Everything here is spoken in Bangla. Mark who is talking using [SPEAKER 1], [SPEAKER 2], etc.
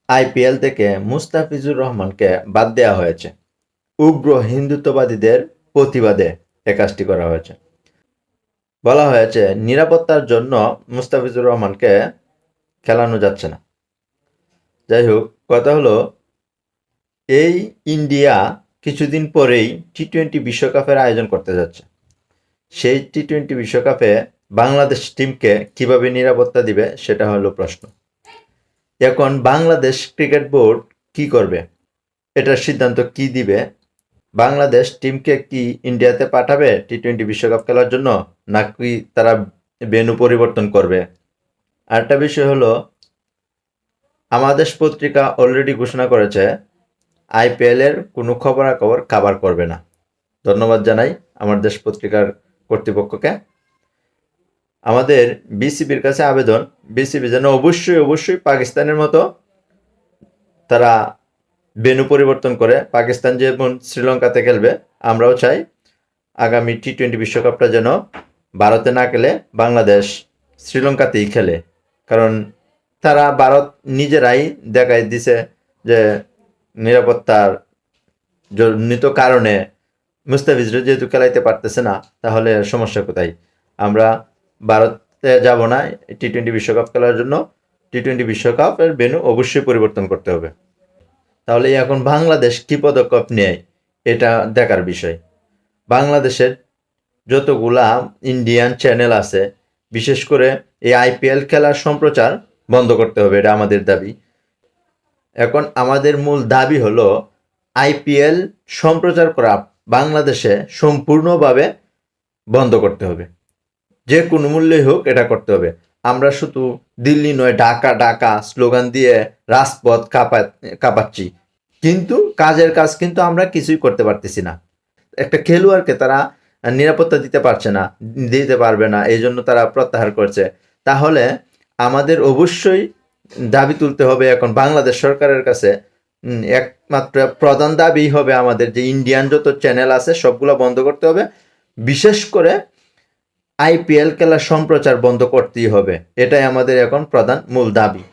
[SPEAKER 1] আইপিএল থেকে মুস্তাফিজুর রহমানকে বাদ দেওয়া হয়েছে। উগ্র হিন্দুত্ববাদীদের প্রতিবাদে এ কাজটি করা হয়েছে। বলা হয়েছে নিরাপত্তার জন্য মুস্তাফিজুর রহমানকে খেলানো যাচ্ছে না। যাই হোক, কথা হলো এই ইন্ডিয়া কিছুদিন পরেই টি-20 বিশ্বকাপের আয়োজন করতে যাচ্ছে। সেই টি-20 বিশ্বকাপে বাংলাদেশ টিমকে কিভাবে নিরাপত্তা দিবে সেটা হলো প্রশ্ন। এখন বাংলাদেশ ক্রিকেট বোর্ড কি করবে, এটার সিদ্ধান্ত কি দিবে? বাংলাদেশ টিমকে কি ইন্ডিয়াতে পাঠাবে টি-20 বিশ্বকাপ খেলার জন্য, নাকি তারা ভেন্যু পরিবর্তন করবে? আরেকটা বিষয় হলো, আমাদের পত্রিকা অলরেডি ঘোষণা করেছে আইপিএল এর কোনো খবরাখবর কাভার করবে না। ধন্যবাদ জানাই আমার দেশ পত্রিকার কর্তৃপক্ষকে। আমাদের বিসিবির কাছে আবেদন, বিসিবি যেন অবশ্যই পাকিস্তানের মতো তারা ভেন্যু পরিবর্তন করে। পাকিস্তান যেমন শ্রীলঙ্কাতে খেলবে, আমরাও চাই আগামী টি-20 বিশ্বকাপটা যেন ভারতে না খেলে বাংলাদেশ শ্রীলঙ্কাতেই খেলে। কারণ তারা ভারত নিজেরাই দেখাই দিছে যে নিরাপত্তার জনিত কারণে মুস্তাফিজরা যেহেতু খেলাইতে পারতেছে না, তাহলে সমস্যা কোথায়? আমরা ভারতে যাব না টি-20 বিশ্বকাপ খেলার জন্য। টি-20 বিশ্বকাপের ভেন্যু অবশ্যই পরিবর্তন করতে হবে। তাহলে এখন বাংলাদেশ কী পদক্ষেপ নেয় এটা দেখার বিষয়। বাংলাদেশের যতগুলা ইন্ডিয়ান চ্যানেল আছে, বিশেষ করে এই আইপিএল খেলার সম্প্রচার বন্ধ করতে হবে, এটা আমাদের দাবি। এখন আমাদের মূল দাবি হলো আইপিএল সম্প্রচার করা বাংলাদেশে সম্পূর্ণভাবে বন্ধ করতে হবে। যে কোনো মূল্যেই হোক এটা করতে হবে। আমরা শুধু দিল্লি নয়, ঢাকা ঢাকা স্লোগান দিয়ে রাজপথ কাঁপাচ্ছি, কিন্তু কাজের কাজ কিন্তু আমরা কিছুই করতে পারতেছি না। একটা খেলোয়াড়কে তারা নিরাপত্তা দিতে পারবে না, এই জন্য তারা প্রত্যাহার করছে। তাহলে আমাদের অবশ্যই দাবি তুলতে হবে এখন বাংলাদেশ সরকারের কাছে। একমাত্র প্রধান দাবি হবে আমাদের যে ইন্ডিয়ান যত চ্যানেল আছে সবগুলো বন্ধ করতে হবে। বিশেষ করে আইপিএল খেলার সম্প্রচার বন্ধ করতেই হবে, এটাই আমাদের এখন প্রধান মূল দাবি।